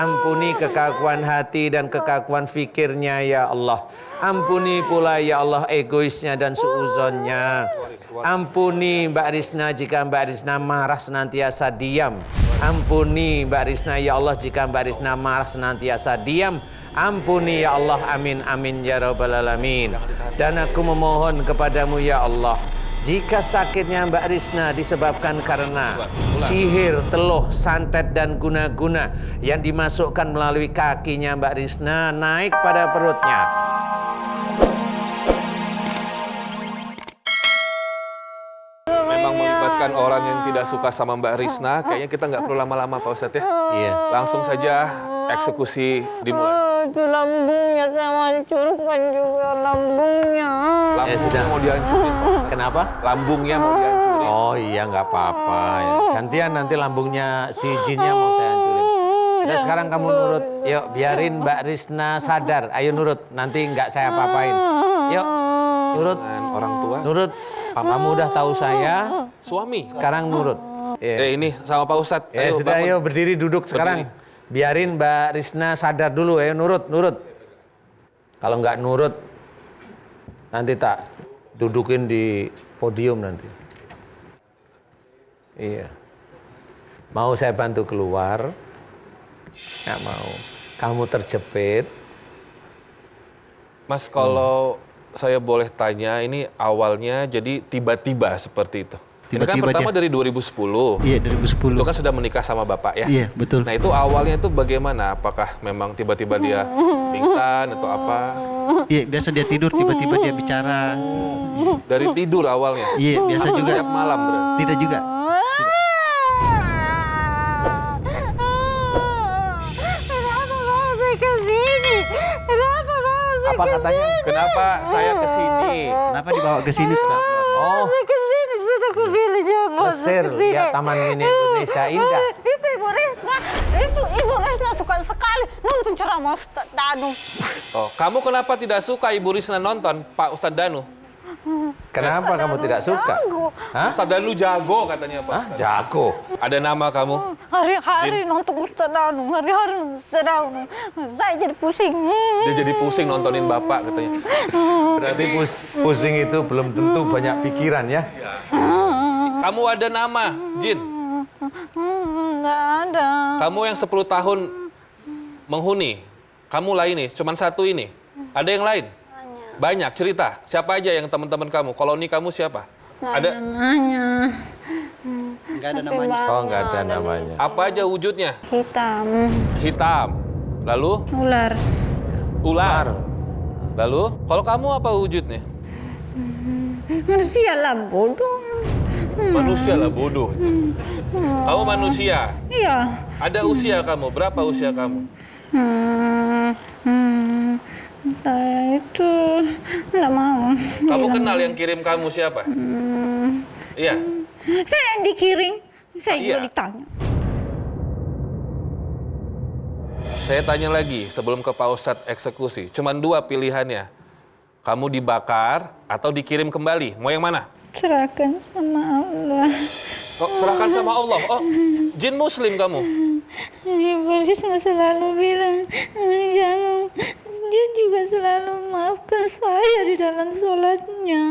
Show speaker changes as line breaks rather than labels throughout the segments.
Ampuni kekakuan hati dan kekakuan fikirnya ya Allah. Ampuni pula ya Allah egoisnya dan suuzonnya. Ampuni Mbak Risna jika Mbak Risna marah senantiasa diam. Ampuni Mbak Risna ya Allah jika Mbak Risna marah senantiasa diam. Ampuni ya Allah, amin amin ya rabbal alamin. Dan aku memohon kepadamu ya Allah, jika sakitnya Mbak Risna disebabkan karena sihir, teluh, santet dan guna-guna yang dimasukkan melalui kakinya Mbak Risna naik pada perutnya.
Memang melibatkan orang yang tidak suka sama Mbak Risna, kayaknya kita nggak perlu lama-lama Pak Ustadz ya.
Iya.
Langsung saja eksekusi dimulai.
Itu lambungnya saya mau hancurkan juga lambungnya.
Lambungnya mau dihancurin Pak Ustadz.
Kenapa?
Lambungnya mau dihancurin.
Oh iya nggak apa-apa. Ya. Gantian nanti lambungnya si jinnya mau saya hancurin. Udah sekarang kamu nurut. Yuk biarin Mbak Risna sadar. Ayo nurut. Nanti nggak saya apa-apain. Yuk nurut.
Dan orang tua.
Nurut. Kamu udah tahu saya.
Suami.
Sekarang nurut.
Ini sama Pak Ustadz.
Ya sudah,
bangun.
ayo berdiri duduk sekarang. Biarin Mbak Risna sadar dulu, ayo nurut. Kalau nggak nurut, nanti tak dudukin di podium nanti. Iya. Mau saya bantu keluar? Nggak mau. Kamu terjepit.
Mas, kalau saya boleh tanya, ini awalnya jadi tiba-tiba seperti itu. Ini kan pertama dari 2010.
Iya, 2010.
Itu kan sudah menikah sama Bapak ya?
Iya, betul.
Nah itu awalnya itu bagaimana? Apakah memang tiba-tiba dia pingsan atau apa?
Iya, biasa dia tidur, tiba-tiba dia bicara.
Dari tidur awalnya?
Iya, biasa juga.
Tiap malam berarti?
Tidak juga.
Apa katanya?
Kenapa saya ke sini?
Kenapa dibawa ke sini, Ustaz?
Oh,
Kesini sudah aku pilih jangan
Mesir, lihat Taman Mini Indonesia indah.
Itu Ibu Risna suka sekali nonton ceramah Ustaz Danu.
Oh, kamu kenapa tidak suka Ibu Risna nonton Pak Ustadz Danu?
Kenapa kamu tidak suka? Hah?
Ustadz Danu jago katanya Pak.
Hah? Jago.
Ada nama kamu?
Hari-hari nonton Ustaz Danu, hari-hari nonton Ustaz Danu. Saya jadi pusing.
Dia jadi pusing nontonin Bapak katanya.
Berarti pusing itu belum tentu banyak pikiran ya?
Kamu ada nama, Jin?
Nggak ada.
Kamu yang 10 tahun menghuni, kamu lah ini, cuman satu ini. Ada yang lain? Banyak cerita. Siapa aja yang teman-teman kamu? Koloni kamu siapa? Ada?
Namanya
Enggak ada namanya.
Oh, nggak ada namanya.
Apa aja wujudnya?
hitam,
Hitam. Lalu?
ular.
Ular. Lalu? Kalau kamu apa wujudnya?
Manusia lah bodoh.
Manusia lah bodoh. Kamu manusia.
Iya.
Ada usia kamu? Berapa usia kamu?
Saya itu nggak mau.
Kamu kenal yang kirim kamu siapa? Iya.
Saya yang dikirim. Saya juga
Iya.
ditanya.
Saya tanya lagi sebelum ke Pak Ustadz eksekusi. Cuman 2 pilihannya. Kamu dibakar atau dikirim kembali. Mau yang mana?
Serahkan sama Allah.
Oh, serahkan sama Allah. Oh, jin muslim kamu.
Ibu Risna selalu bilang, jangan. Dia juga selalu maafkan saya di dalam sholatnya.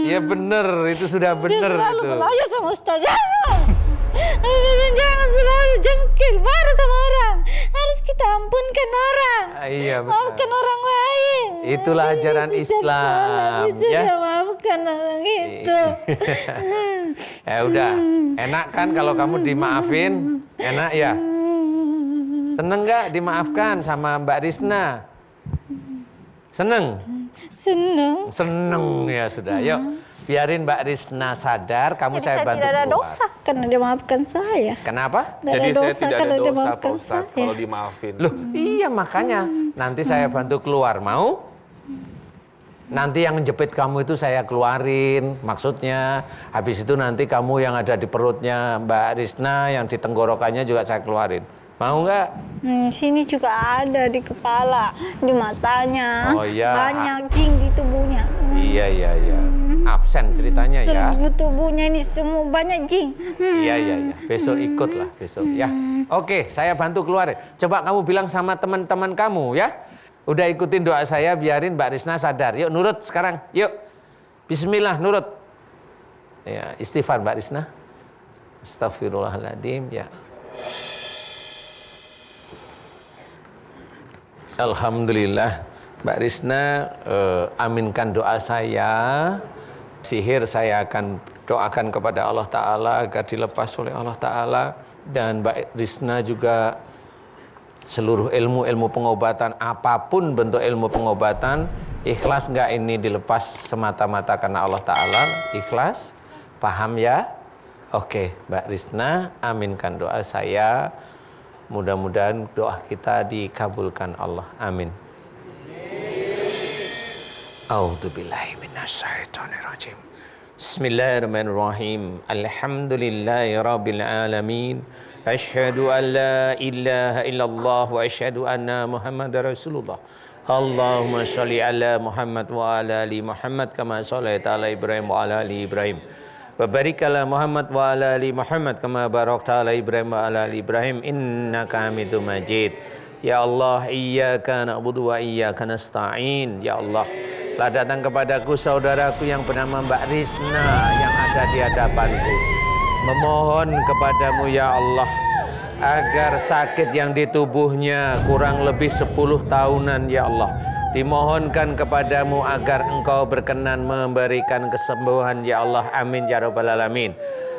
Ya bener, itu sudah bener
Dia selalu
itu.
melayani sama Ustaz Danu. Jangan selalu jengkel, marah sama orang. Harus kita ampunkan orang.
Iya benar.
Maafkan orang lain.
Itulah ajaran
Sudah
Islam,
salah,
ya.
sudah maafkan orang itu.
Ya udah, enak kan kalau kamu dimaafin? Enak ya? Seneng nggak dimaafkan sama Mbak Risna? Seneng?
Senang.
Seneng ya sudah. Yuk, biarin Mbak Risna sadar, kamu
Jadi
saya
saya
bantu
tidak ada
keluar.
dosa karena dia maafkan saya.
Kenapa?
Tidak
Jadi
ada
saya
dosa
tidak ada
karena dia
dosa Pak
maafkan
Ustadz
saya.
kalau dimaafin.
Loh, iya makanya. Nanti saya bantu keluar, mau? Nanti yang jepit kamu itu saya keluarin, maksudnya. Habis itu nanti kamu yang ada di perutnya Mbak Risna, yang di tenggorokannya juga saya keluarin. Mau nggak?
Sini juga ada di kepala, di matanya.
Oh, iya.
Banyak king di tubuhnya.
Iya. absen ceritanya ya.
Seluruh tubuhnya ini semua banyak jin.
Iya. Besok ikutlah besok ya. Oke, saya bantu keluar. Coba kamu bilang sama teman-teman kamu ya. Udah ikutin doa saya, biarin Mbak Risna sadar. Yuk nurut sekarang. Yuk. Bismillah nurut. Ya, istighfar Mbak Risna. Astagfirullahaladzim ya. Alhamdulillah Mbak Risna aminkan doa saya. Sihir saya akan doakan kepada Allah Ta'ala agar dilepas oleh Allah Ta'ala. Dan Mbak Risna juga seluruh ilmu pengobatan, apapun bentuk ilmu pengobatan, ikhlas nggak ini dilepas semata-mata karena Allah Ta'ala? Ikhlas? Paham ya? Oke Mbak Risna, aminkan doa saya. Mudah-mudahan doa kita dikabulkan Allah. Amin. A'udzubillahi minasyaitonirrajim. Bismillahirrahmanirrahim. Alhamdulillahirabbil alamin. Asyhadu an la ilaha illallah wa asyhadu anna Muhammadar Rasulullah. Allahumma shalli ala Muhammad wa ala ali Muhammad kama shallaita ala Ibrahim wa ala ali Ibrahim. Wa barik ala Muhammad wa ala ali Muhammad kama barakta ala Ibrahim wa ala ali Ibrahim innaka Hamidum Majid. Ya Allah, iyyaka na'budu wa iyyaka nasta'in. Ya Allah, telah datang kepadaku saudaraku yang bernama Mbak Risna yang ada di hadapanku. Memohon kepadamu ya Allah agar sakit yang di tubuhnya kurang lebih 10 tahunan ya Allah, dimohonkan kepadamu agar engkau berkenan memberikan kesembuhan ya Allah. Amin ya rabbal alamin.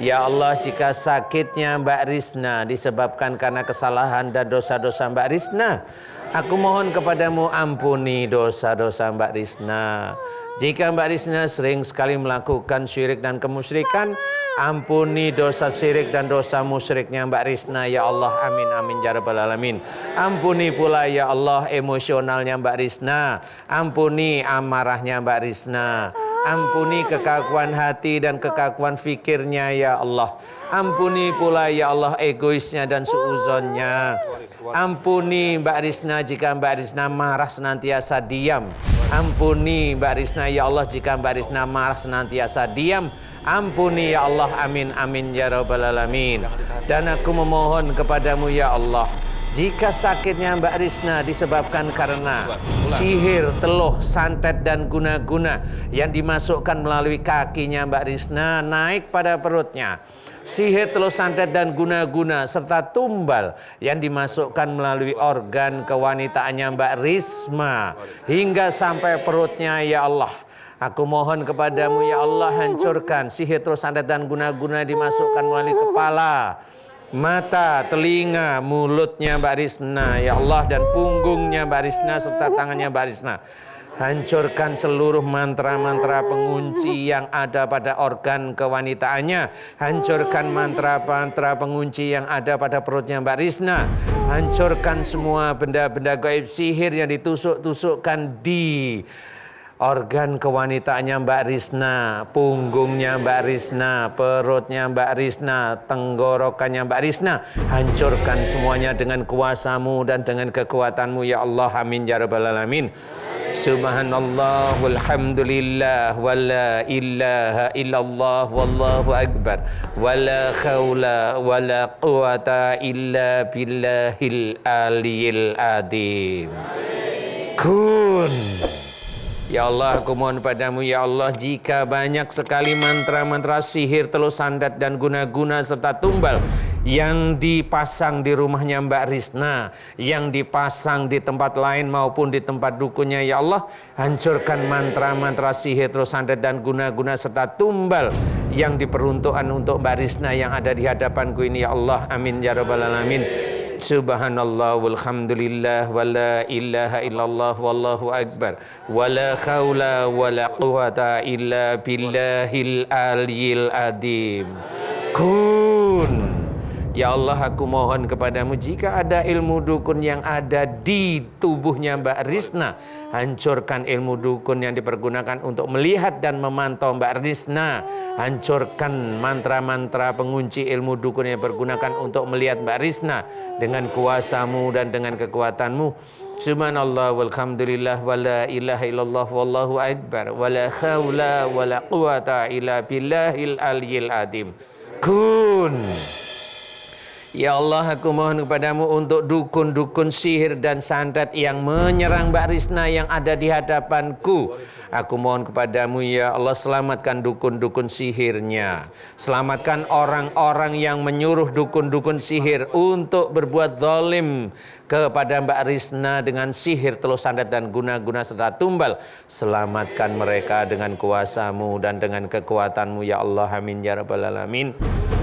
Ya Allah, jika sakitnya Mbak Risna disebabkan karena kesalahan dan dosa-dosa Mbak Risna, aku mohon kepadamu ampuni dosa-dosa Mbak Risna. Jika Mbak Risna sering sekali melakukan syirik dan kemusyrikan, ampuni dosa syirik dan dosa musyriknya Mbak Risna ya Allah. Amin amin ya rabbal alamin. Ampuni pula ya Allah emosionalnya Mbak Risna. Ampuni amarahnya Mbak Risna. Ampuni kekakuan hati dan kekakuan fikirnya ya Allah. Ampuni pula ya Allah egoisnya dan suuzonnya. Ampuni Mbak Risna jika Mbak Risna marah senantiasa diam. Ampuni Mbak Risna ya Allah jika Mbak Risna marah senantiasa diam. Ampuni ya Allah. Amin amin ya rabbal alamin. Dan aku memohon kepadamu ya Allah, jika sakitnya Mbak Risna disebabkan karena sihir, teluh, santet dan guna-guna yang dimasukkan melalui kakinya Mbak Risna naik pada perutnya, sihir, teluh, santet dan guna-guna serta tumbal yang dimasukkan melalui organ kewanitaannya Mbak Risma hingga sampai perutnya ya Allah, aku mohon kepadamu ya Allah, hancurkan sihir, teluh, santet dan guna-guna dimasukkan melalui kepala, mata, telinga, mulutnya Mbak Risna ya Allah, dan punggungnya Mbak Risna serta tangannya Mbak Risna. Hancurkan seluruh mantra-mantra pengunci yang ada pada organ kewanitaannya. Hancurkan mantra-mantra pengunci yang ada pada perutnya Mbak Risna. Hancurkan semua benda-benda gaib sihir yang ditusuk-tusukkan di organ kewanitaannya Mbak Risna, punggungnya Mbak Risna, perutnya Mbak Risna, tenggorokannya Mbak Risna. Hancurkan semuanya dengan kuasamu dan dengan kekuatanmu ya Allah. Amin ya rabbal alamin. Subhanallah walhamdulillah wala ilaha illallah wallahu akbar wala khawla wala quwata illa billahil aliyil adim. Kun. Ya Allah, aku mohon padamu ya Allah, jika banyak sekali mantra-mantra sihir, teluh, santet dan guna-guna serta tumbal yang dipasang di rumahnya Mbak Risna, yang dipasang di tempat lain maupun di tempat dukunnya ya Allah, hancurkan mantra-mantra sihir, teluh, santet dan guna-guna serta tumbal yang diperuntukkan untuk Mbak Risna yang ada di hadapanku ini ya Allah. Amin ya rabbal alamin. Subhanallah walhamdulillah wala ilaha illallah wallahu akbar wala khawla wala quwata illa billahil aliyil adim. Kun. Ya Allah, aku mohon kepadamu, jika ada ilmu dukun yang ada di tubuhnya Mbak Risna, hancurkan ilmu dukun yang dipergunakan untuk melihat dan memantau Mbak Risna. Hancurkan mantra-mantra pengunci ilmu dukun yang dipergunakan untuk melihat Mbak Risna dengan kuasamu dan dengan kekuatanmu. Subhanallah walhamdulillah wala ilaha illallah wallahu akbar wala haula wala quwata illa billahil aliyyil azim. Kun. Ya Allah, aku mohon kepadamu untuk dukun-dukun sihir dan santet yang menyerang Mbak Risna yang ada di hadapanku. Aku mohon kepadamu ya Allah, selamatkan dukun-dukun sihirnya. Selamatkan orang-orang yang menyuruh dukun-dukun sihir untuk berbuat zalim kepada Mbak Risna dengan sihir, telus santet dan guna-guna serta tumbal. Selamatkan mereka dengan kuasa-Mu dan dengan kekuatan-Mu ya Allah, amin ya rabbal alamin.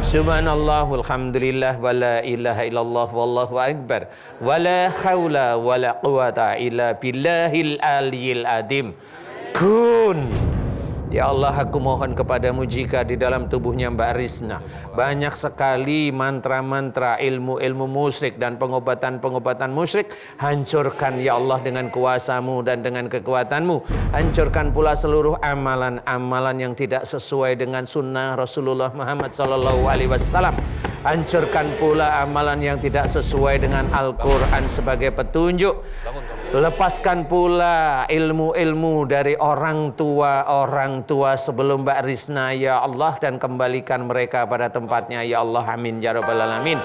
Subhanallah walhamdulillah wala ilaha illallah wallahu akbar wala haula wala quwata illa billahil aliyyil azim. Kun. Ya Allah, aku mohon kepadamu jika di dalam tubuhnya Mbak Risna banyak sekali mantra-mantra, ilmu-ilmu musyrik dan pengobatan-pengobatan musyrik, hancurkan ya Allah dengan kuasa-Mu dan dengan kekuatan-Mu. Hancurkan pula seluruh amalan-amalan yang tidak sesuai dengan sunnah Rasulullah Muhammad SAW. Hancurkan pula amalan yang tidak sesuai dengan Al-Quran sebagai petunjuk. Lepaskan pula ilmu-ilmu dari orang tua sebelum Mbak Risna ya Allah, dan kembalikan mereka pada tempatnya ya Allah, amin ya rabbal alamin.